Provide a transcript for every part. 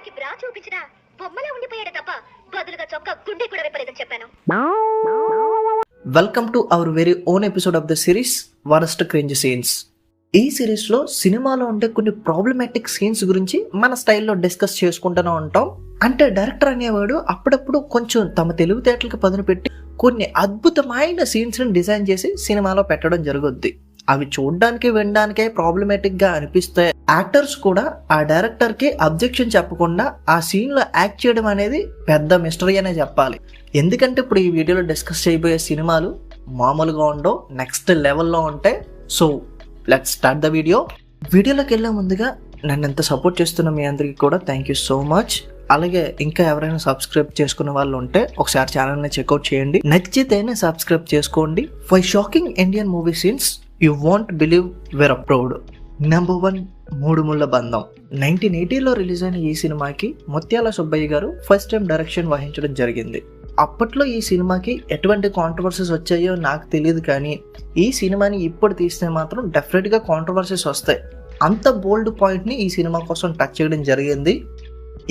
వాడికి బ్రా చూపించినా బొమ్మలా ఉండిపోయాడు తప్ప బదులుగా చొక్కా గుండె కూడా విప్పలేదని చెప్పాను. Welcome to our very own episode of the series worst cringe scenes. ఈ సిరీస్లో సినిమాలో ఉండే కొన్ని ప్రాబ్లమాటిక్ సీన్స్ గురించి మన స్టైల్లో డిస్కస్ చేసుకుంటూనే ఉంటాం. అంటే డైరెక్టర్ అనేవాడు అప్పుడప్పుడు కొంచెం తమ తెలివితేటలకు పదును పెట్టి కొన్ని అద్భుతమైన సీన్స్ని డిజైన్ చేసి సినిమాలో పెట్టడం జరుగుద్ది. అవి చూడడానికి వినడానికే ప్రాబ్లమాటిక్గా అనిపిస్తే యాక్టర్స్ కూడా ఆ డైరెక్టర్కి అబ్జెక్షన్ చెప్పకుండా ఆ సీన్లో యాక్ట్ చేయడం అనేది పెద్ద మిస్టరీ అనే చెప్పాలి. ఎందుకంటే ఇప్పుడు ఈ వీడియోలో డిస్కస్ చేయబోయే సినిమాలు మామూలుగా ఉండవు, నెక్స్ట్ లెవెల్లో ఉంటాయి. So let's start the video. వీడియోలోకి వెళ్ళే ముందుగా నన్ను ఎంత సపోర్ట్ చేస్తున్న మీ అందరికీ కూడా థ్యాంక్ యూ సో మచ్. అలాగే ఇంకా ఎవరైనా సబ్స్క్రైబ్ చేసుకున్న వాళ్ళు ఉంటే ఒకసారి ఛానల్ని చెక్అవుట్ చేయండి. నచ్చితేనే సబ్స్క్రైబ్ చేసుకోండి. For shocking Indian movie scenes you want believe were approved. Number 1, మూడు ముళ్ళ బంధం. 1980లో రిలీజ్ అయిన ఈ సినిమాకి ముత్యాల సుబ్బయ్య గారు ఫస్ట్ టైం డైరెక్షన్ వహించడం జరిగింది. అప్పట్లో ఈ సినిమాకి ఎటువంటి కాంట్రవర్సీస్ వచ్చాయో నాకు తెలియదు, కానీ ఈ సినిమాని ఇప్పుడు తీస్తే మాత్రం డెఫినెట్గా కాంట్రవర్సీస్ వస్తాయి. అంత బోల్డ్ పాయింట్ని ఈ సినిమా కోసం టచ్ చేయడం జరిగింది.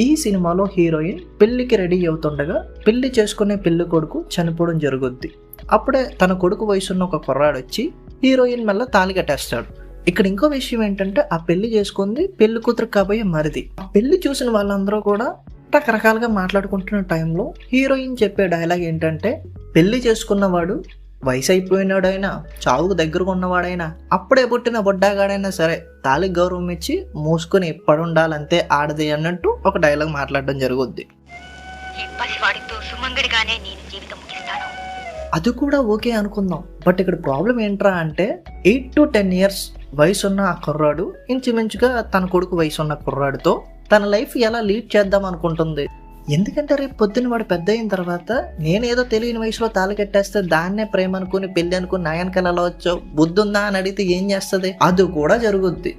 ఈ సినిమాలో హీరోయిన్ పెళ్లికి రెడీ అవుతుండగా పెళ్లి చేసుకునే పెళ్లి కొడుకు చనిపోవడం జరుగుద్ది. అప్పుడే తన కొడుకు వయసున్న ఒక కుర్రాడు వచ్చి హీరోయిన్ మెల్ల తాళి కట్టేస్తాడు. ఇక్కడ ఇంకో విషయం ఏంటంటే ఆ పెళ్లి చేసుకుంది పెళ్లి కూతురు కాబోయే మరిది. ఆ పెళ్లి చూసిన వాళ్ళందరూ కూడా రకరకాలుగా మాట్లాడుకుంటున్న టైంలో హీరోయిన్ చెప్పే డైలాగ్ ఏంటంటే, పెళ్లి చేసుకున్నవాడు వయసు అయిపోయినాడైనా, చావుకు దగ్గరగా ఉన్నవాడైనా, అప్పుడే పుట్టిన బొడ్డాగాడైనా సరే తాళికి గౌరవం ఇచ్చి మూసుకొని పడుండాలంతే ఆడది అన్నట్టు ఒక డైలాగ్ మాట్లాడడం జరుగుద్ది. అది కూడా ఓకే అనుకుందాం, బట్ ఇక్కడ ప్రాబ్లం ఏంట్రా అంటే 8 to 10 years వయసున్న ఆ కుర్రాడు ఇంచుమించుగా తన కొడుకు వయసున్న కుర్రాడితో తన లైఫ్ ఎలా లీడ్ చేద్దాం అనుకుంటుంది. ఎందుకంటే రేపు పొద్దున్న వాడు పెద్ద అయిన తర్వాత నేనేదో తెలియని వయసులో తాళి కట్టేస్తే దాన్నే ప్రేమ అనుకుని పెళ్లి అనుకుని నాయనకల్ ఎలా వచ్చావు, బుద్ధి ఉందా అని అడిగితే ఏం చేస్తుంది? అది కూడా జరుగుద్ది.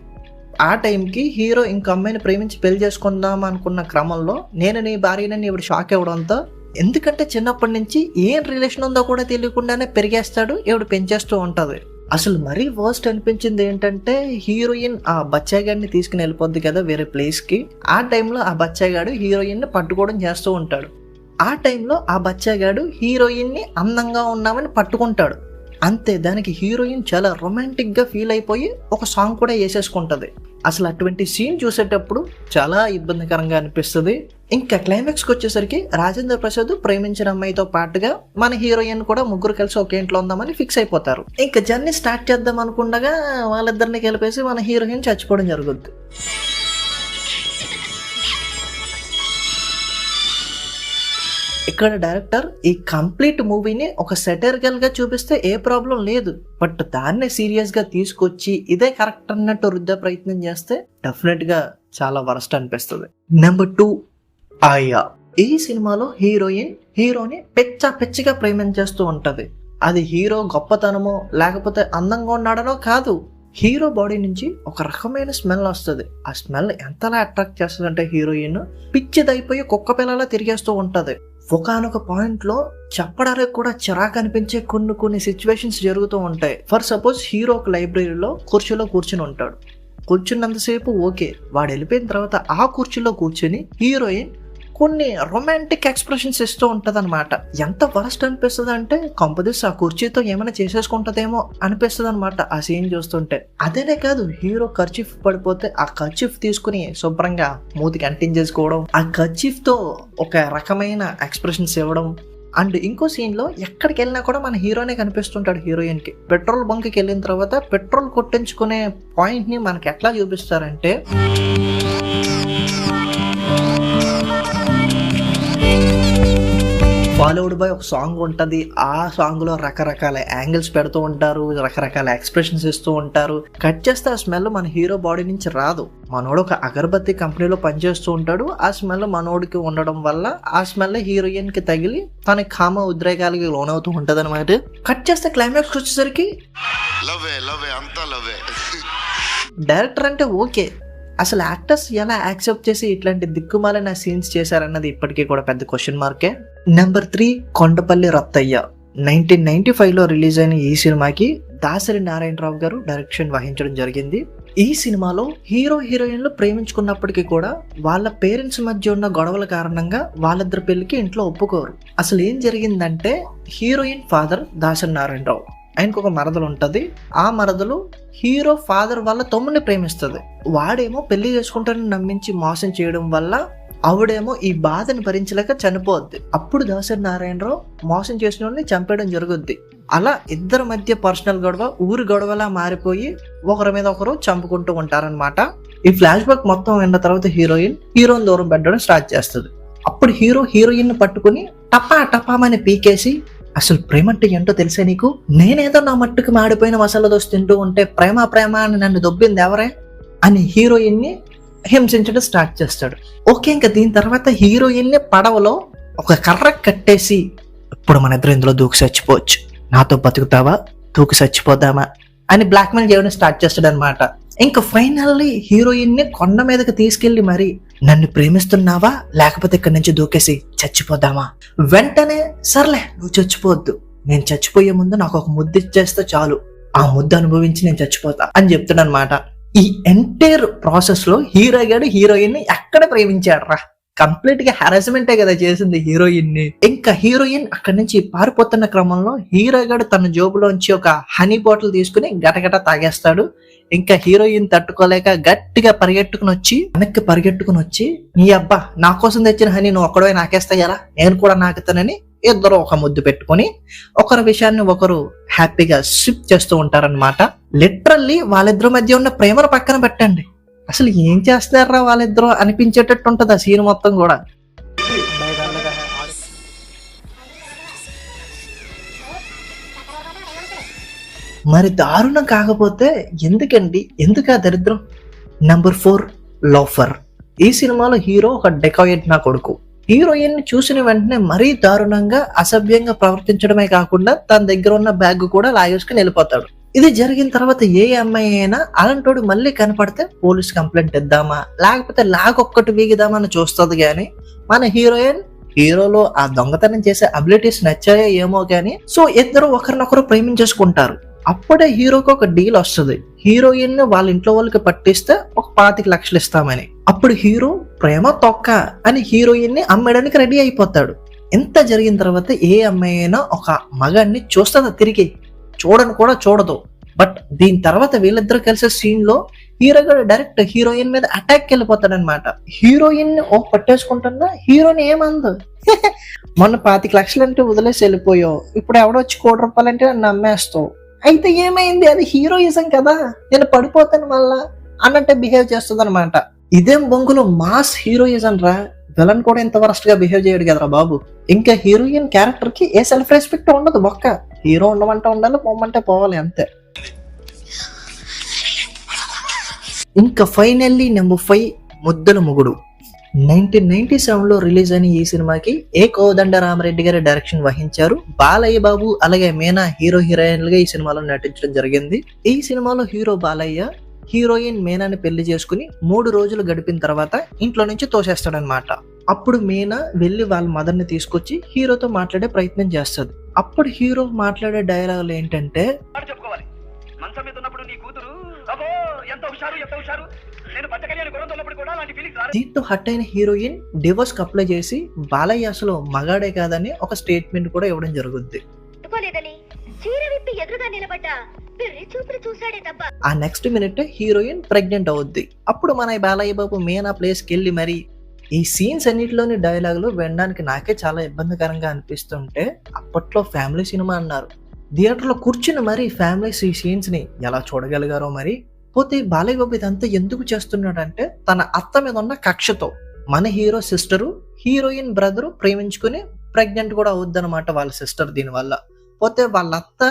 ఆ టైంకి హీరో ఇంక అమ్మాయిని ప్రేమించి పెళ్లి చేసుకుందాం అనుకున్న క్రమంలో నేను నీ భార్యనని ఇవిడు షాక్ అవ్వడంతో, ఎందుకంటే చిన్నప్పటి నుంచి ఏం రిలేషన్ ఉందో కూడా తెలియకుండానే పెరిగేస్తాడు, ఇవిడు పెంచేస్తూ ఉంటుంది. అసలు మరీ వర్స్ట్ అనిపించింది ఏంటంటే హీరోయిన్ ఆ బచ్చాగాడిని తీసుకుని వెళ్ళిపోద్ది కదా వేరే ప్లేస్కి. ఆ టైంలో ఆ బచ్చాగాడు హీరోయిన్ని పట్టుకోవడం చేస్తూ ఉంటాడు. ఆ టైంలో ఆ బచ్చాగాడు హీరోయిన్ని అందంగా ఉన్నామని పట్టుకుంటాడు. అంతే, దానికి హీరోయిన్ చాలా రొమాంటిక్గా ఫీల్ అయిపోయి ఒక సాంగ్ కూడా వేసేసుకుంటుంది. అసలు అటువంటి సీన్ చూసేటప్పుడు చాలా ఇబ్బందికరంగా అనిపిస్తుంది. ఇంకా క్లైమాక్స్కి వచ్చేసరికి రాజేంద్ర ప్రసాద్ ప్రేమించిన అమ్మాయితో పాటుగా మన హీరోయిన్ కూడా ముగ్గురు కలిసి ఒక ఇంట్లో ఉందామని ఫిక్స్ అయిపోతారు. ఇంకా జర్నీ స్టార్ట్ చేద్దాం అనుకుండగా వాళ్ళిద్దరిని కలిపేసి మన హీరోయిన్ చచ్చిపోవడం జరుగుద్ది. ఇక్కడ డైరెక్టర్ ఈ కంప్లీట్ మూవీని ఒక సెటరికల్ గా చూపిస్తే ఏ ప్రాబ్లం లేదు, బట్ దాన్నే సీరియస్ గా తీసుకొచ్చి ఇదే కరెక్ట్ అన్నట్టు రుద్దే ప్రయత్నం చేస్తే డెఫినెట్ గా చాలా వరస్ట్ అనిపిస్తుంది. నెంబర్ 2, ఆయా. ఈ సినిమాలో హీరోయిన్ హీరోని పిచ్చిగా ప్రేమించేస్తూ ఉంటది. అది హీరో గొప్పతనమో లేకపోతే అందంగా ఉన్నాడనో కాదు, హీరో బాడీ నుంచి ఒక రకమైన స్మెల్ వస్తుంది. ఆ స్మెల్ ఎంతలా అట్రాక్ట్ చేస్తుంది అంటే హీరోయిన్ పిచ్చిదైపోయి కుక్క పిల్లలా తిరిగేస్తూ ఉంటది. ఒకనొక పాయింట్లో చెప్పడానికి కూడా చిరాకు అనిపించే కొన్ని సిచ్యువేషన్స్ జరుగుతూ ఉంటాయి. ఫర్ సపోజ్ హీరో ఒక లైబ్రరీలో కుర్చీలో కూర్చుని ఉంటాడు. కూర్చున్నంతసేపు ఓకే, వాడు వెళ్ళిపోయిన తర్వాత ఆ కుర్చీలో కూర్చుని హీరోయిన్ కొన్ని రొమాంటిక్ ఎక్స్ప్రెషన్స్ ఇస్తూ ఉంటుంది అనమాట. ఎంత వరస్ట్ అనిపిస్తుంది అంటే కంపదీస్ ఆ కుర్చీతో ఏమైనా చేసేసుకుంటుందేమో అనిపిస్తుంది అనమాట ఆ సీన్ చూస్తుంటే. అదేనే కాదు, హీరో కర్చీఫ్ పడిపోతే ఆ కర్చీఫ్ తీసుకుని శుభ్రంగా మూతికి అంటించేసుకోవడం, ఆ కర్చీఫ్ తో ఒక రకమైన ఎక్స్ప్రెషన్స్ ఇవ్వడం. అండ్ ఇంకో సీన్ లో ఎక్కడికి వెళ్ళినా కూడా మన హీరోనే కనిపిస్తుంటాడు హీరోయిన్ కి. పెట్రోల్ బంక్ కి వెళ్ళిన తర్వాత పెట్రోల్ కొట్టించుకునే పాయింట్ ని మనకి ఎట్లా చూపిస్తారంటే, బాలీవుడ్ బాయ్ ఒక సాంగ్ ఉంటుంది. ఆ సాంగ్ లో రకరకాల యాంగిల్స్ పెడుతూ ఉంటారు, రకరకాల ఎక్స్ప్రెషన్స్ ఇస్తూ ఉంటారు. కట్ చేస్తే ఆ స్మెల్ మన హీరో బాడీ నుంచి రాదు. మనోడు ఒక అగరబత్తి కంపెనీలో పనిచేస్తూ ఉంటాడు. ఆ స్మెల్ మనోడికి ఉండడం వల్ల ఆ స్మెల్ హీరోయిన్ కి తగిలి తన కామ ఉద్రేకాలకి లోనవుతూ ఉంటది అనమాట. కట్ చేస్తే క్లైమాక్స్ వచ్చేసరికి డైరెక్టర్ అంటే ఓకే, అసలు యాక్టర్స్ ఎలా యాక్సెప్ట్ చేసి ఇట్లాంటి దిక్కుమాలిన సీన్స్ చేశారన్నది ఇప్పటికీ కూడా పెద్ద క్వశ్చన్ మార్కే. నెంబర్ 3, కొండపల్లి రత్తయ్య. 1995లో రిలీజ్ అయిన ఈ సినిమాకి దాసరి నారాయణరావు గారు డైరెక్షన్ వహించడం జరిగింది. ఈ సినిమాలో హీరో హీరోయిన్లు ప్రేమించుకున్నప్పటికీ కూడా వాళ్ళ పేరెంట్స్ మధ్య ఉన్న గొడవల కారణంగా వాళ్ళిద్దరి పెళ్లికి ఇంట్లో ఒప్పుకోరు. అసలు ఏం జరిగిందంటే హీరోయిన్ ఫాదర్ దాసరి నారాయణరావు, ఆయనకు ఒక మరదలు ఉంటుంది. ఆ మరదలు హీరో ఫాదర్ వాళ్ళ తమ్ముడిని ప్రేమిస్తుంది. వాడేమో పెళ్లి చేసుకుంటానని నమ్మించి మోసం చేయడం వల్ల ఆవిడేమో ఈ బాధని భరించలేక చనిపోద్ది. అప్పుడు దాసరి నారాయణరావు మోసం చేసిన వాళ్ళని చంపేయడం జరుగుద్ది. అలా ఇద్దరి మధ్య పర్సనల్ గొడవ ఊరి గొడవలా మారిపోయి ఒకరి మీద ఒకరు చంపుకుంటూ ఉంటారనమాట. ఈ ఫ్లాష్ బ్యాక్ మొత్తం విన్న తర్వాత హీరోయిన్ దూరం పెట్టడం స్టార్ట్ చేస్తుంది. అప్పుడు హీరోయిన్ పట్టుకుని టపా టపామని పీకేసి, అసలు ప్రేమ అంటే ఏంటో తెలుసా నీకు? నేనేదో నా మట్టుకు మాడిపోయిన మసాలా దోశ తింటూ ఉంటే ప్రేమ ప్రేమ అని నన్ను దొబ్బింది ఎవరే అని హీరోయిన్ ని హింసించడం స్టార్ట్ చేస్తాడు. ఓకే, ఇంకా దీని తర్వాత హీరోయిన్ ని పడవలో ఒక కర్ర కట్టేసి, ఇప్పుడు మన ఇద్దరు ఇందులో దూకి చచ్చిపోవచ్చు, నాతో బతుకుతావా, దూకి చచ్చిపోదామా అని బ్లాక్మెయిల్ చేయడం స్టార్ట్ చేస్తాడు అనమాట. ఇంకా ఫైనల్లీ హీరోయిన్ ని కొండ మీదకి తీసుకెళ్లి మరి, నన్ను ప్రేమిస్తున్నావా లేకపోతే ఇక్కడి నుంచి దూకేసి చచ్చిపోదామా? వెంటనే సర్లే నువ్వు చచ్చిపోవద్దు, నేను చచ్చిపోయే ముందు నాకు ఒక ముద్దు ఇచ్చేస్తే చాలు, ఆ ముద్దు అనుభవించి నేను చచ్చిపోతా అని చెప్తాడు అనమాట. ఈ ఎంటైర్ ప్రాసెస్ లో హీరో గారు హీరోయిన్ ని ఎక్కడ ప్రేమించాడు రా? కంప్లీట్ గా హారాస్మెంటే కదా చేసింది హీరోయిన్ ని. ఇంకా హీరోయిన్ అక్కడి నుంచి పారిపోతున్న క్రమంలో హీరో గారు తన జోబులోంచి ఒక హనీ బాటిల్ తీసుకుని గటగట తాగేస్తాడు. ఇంకా హీరోయిన్ తట్టుకోలేక గట్టిగా వెనక్కి పరిగెట్టుకుని వచ్చి నీ అబ్బా నా కోసం తెచ్చిన హనీ నువ్వు ఒక్కడే నాకేస్తా ఎలా, నేను కూడా నాకుతానని ఇద్దరు ఒక ముద్దు పెట్టుకుని ఒకరి విషయాన్ని ఒకరు హ్యాపీగా సిప్ చేస్తూ ఉంటారనమాట. లిటరల్లీ వాళ్ళిద్దరి మధ్య ఉన్న ప్రేమను పక్కన పెట్టండి, అసలు ఏం చేస్తారా వాళ్ళిద్దరూ అనిపించేటట్టు ఉంటది ఆ సీన్ మొత్తం కూడా. మరి దారుణం కాకపోతే ఎందుకు ఆ దరిద్రం? Number 4 loafer. ఈ సినిమాలో హీరో ఒక డెకాయిట్ నా కొడుకు. హీరోయిన్ ని చూసిన వెంటనే మరీ దారుణంగా అసభ్యంగా ప్రవర్తించడమే కాకుండా తన దగ్గర ఉన్న బ్యాగ్ కూడా లాగేసుకుని వెళ్ళిపోతాడు. ఇది జరిగిన తర్వాత ఏ అమ్మాయి అయినా అలాంటోడు మళ్ళీ కనపడితే పోలీస్ కంప్లైంట్ ఇద్దామా లేకపోతే లాగొక్కటి వీగిదామా అని చూస్తుంది. కానీ మన హీరోలో ఆ దొంగతనం చేసే అబిలిటీస్ నచ్చాయో ఏమో కానీ సో ఇద్దరు ఒకరినొకరు ప్రేమించేసుకుంటారు. అప్పుడే హీరోకి ఒక డీల్ వస్తుంది, హీరోయిన్ ని వాళ్ళ ఇంట్లో వాళ్ళకి పట్టిస్తే ఒక 25 లక్షలు ఇస్తామని. అప్పుడు హీరో ప్రేమ తొక్క అని హీరోయిన్ ని అమ్మడానికి రెడీ అయిపోతాడు. ఇంత జరిగిన తర్వాత ఏ అమ్మాయి అయినా ఒక మగాన్ని చూస్తుందా? తిరిగి చూడని కూడా చూడదు. బట్ దీని తర్వాత వీళ్ళిద్దరు కలిసే సీన్ లో హీరో గారు డైరెక్ట్ హీరోయిన్ మీద అటాక్ వెళ్ళిపోతాడు అనమాట. హీరోయిన్ ని పట్టేసుకుంటున్నా హీరోని ఏమందు మొన్న 25 లక్షలు అంటే వదిలేసి వెళ్ళిపోయావు, ఇప్పుడు ఎవడొచ్చి 1 కోటి రూపాయలు అంటే నన్ను నమ్మేస్తావు, అయితే ఏమైంది, అది హీరోయిజం కదా, నేను పడిపోతాను మళ్ళా అన్నట్టే బిహేవ్ చేస్తుంది అనమాట. ఇదేం బొంగులో మాస్ హీరోయిజం రా, విలన్ కూడా ఇంత వరస్ట్ గా బిహేవ్ చేయడు కదరా బాబు. ఇంకా హీరోయిన్ క్యారెక్టర్ కి ఏ సెల్ఫ్ రెస్పెక్ట్ ఉండదు, బొక్క. హీరో ఉండమంటే ఉండాలి, పోమంటే పోవాలి, అంతే. ఇంకా ఫైనల్లీ నెంబర్ 5 ముద్దుల మొగుడు. 1997లో రిలీజ్ అయిన ఈ సినిమాకి ఏ కోదండ రామరెడ్డి గారి డైరెక్షన్ వహించారు. బాలయ్య బాబు అలాగే మీనా హీరోయిన్లుగా ఈ సినిమాలో నటించడం జరిగింది. ఈ సినిమాలో హీరో బాలయ్య హీరోయిన్ మీనాని పెళ్లి చేసుకుని 3 రోజులు గడిపిన తర్వాత ఇంట్లో నుంచి తోసేస్తాడనమాట. అప్పుడు మీనా వెళ్ళి వాళ్ళ మదర్ ని తీసుకొచ్చి హీరోతో మాట్లాడే ప్రయత్నం చేస్తుంది. అప్పుడు హీరో మాట్లాడే డైలాగులు ఏంటంటే, దీంతో హట్ అయిన హీరోయిన్ డివోర్స్ కి అప్లై చేసి బాలయ్య అసలు మగాడే కాదని ఒక స్టేట్మెంట్ కూడా ఇవ్వడం జరుగుద్ది. ఆ నెక్స్ట్ మినిట్ హీరోయిన్ ప్రెగ్నెంట్ అవుద్ది. అప్పుడు మన బాలయ్య బాబు మీనా ప్లేస్ కి వెళ్ళి మరి ఈ సీన్స్ అన్నిటిలోని డైలాగులు వినడానికి నాకే చాలా ఇబ్బందికరంగా అనిపిస్తుంటే, అప్పట్లో ఫ్యామిలీ సినిమా అన్నారు, థియేటర్ లో కూర్చుని మరి ఫ్యామిలీ సీన్స్ ని ఎలా చూడగలిగారో. మరి పోతే బాలయ్య బాబు ఇదంతా ఎందుకు చేస్తున్నాడంటే తన అత్త మీద ఉన్న కక్షతో. మన హీరో సిస్టరు హీరోయిన్ బ్రదరు ప్రేమించుకుని ప్రెగ్నెంట్ కూడా అవుద్దనమాట వాళ్ళ సిస్టర్. దీని వల్ల పోతే వాళ్ళ అత్త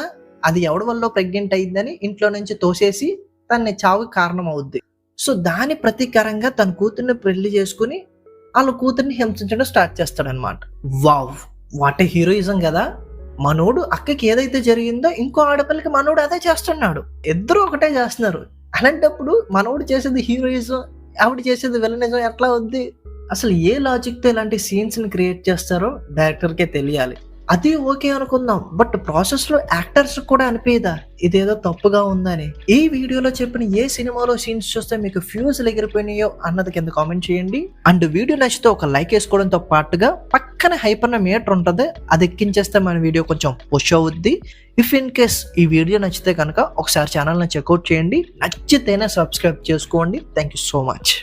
అది ఎవడి వల్ల ప్రెగ్నెంట్ అయిందని ఇంట్లో నుంచి తోసేసి తన చావుకి కారణం అవుద్ది. సో దాని ప్రతీకారంగా తన కూతుర్ని పెళ్లి చేసుకుని వాళ్ళ కూతుర్ని హింసించడం స్టార్ట్ చేస్తాడనమాట. వావ్, వాట్ ఏ హీరోయిజం కదా. మనోడు అక్కకి ఏదైతే జరిగిందో ఇంకో ఆడపిల్లకి మనోడు అదే చేస్తున్నాడు, ఇద్దరు ఒకటే చేస్తున్నారు. అలాంటప్పుడు మనోడు చేసేది హీరోయిజం, ఆవిడ చేసేది విలనిజం ఎట్లా ఉంది? అసలు ఏ లాజిక్ తో ఇలాంటి సీన్స్ ని క్రియేట్ చేస్తారో డైరెక్టర్ కే తెలియాలి. అది ఓకే అనుకుందాం, బట్ ప్రాసెస్ లో యాక్టర్స్ కూడా అనిపించదా ఇదేదో తప్పుగా ఉందని? ఈ వీడియోలో చెప్పిన ఏ సినిమాలో సీన్స్ చూస్తే మీకు ఫ్యూజులు ఎగిరిపోయినాయో అన్నది కింద కామెంట్ చేయండి. అండ్ వీడియో నచ్చితే ఒక లైక్ వేసుకోవడంతో పాటుగా పక్కన హైప్ అన్న మీటర్ ఉంటుంది, అది ఎక్కించేస్తే మన వీడియో కొంచెం పుష్ అవుద్ది. ఇఫ్ ఇన్ కేస్ ఈ వీడియో నచ్చితే కనుక ఒకసారి ఛానల్ని చెక్అవుట్ చేయండి, నచ్చితేనే సబ్స్క్రైబ్ చేసుకోండి. Thank you so much.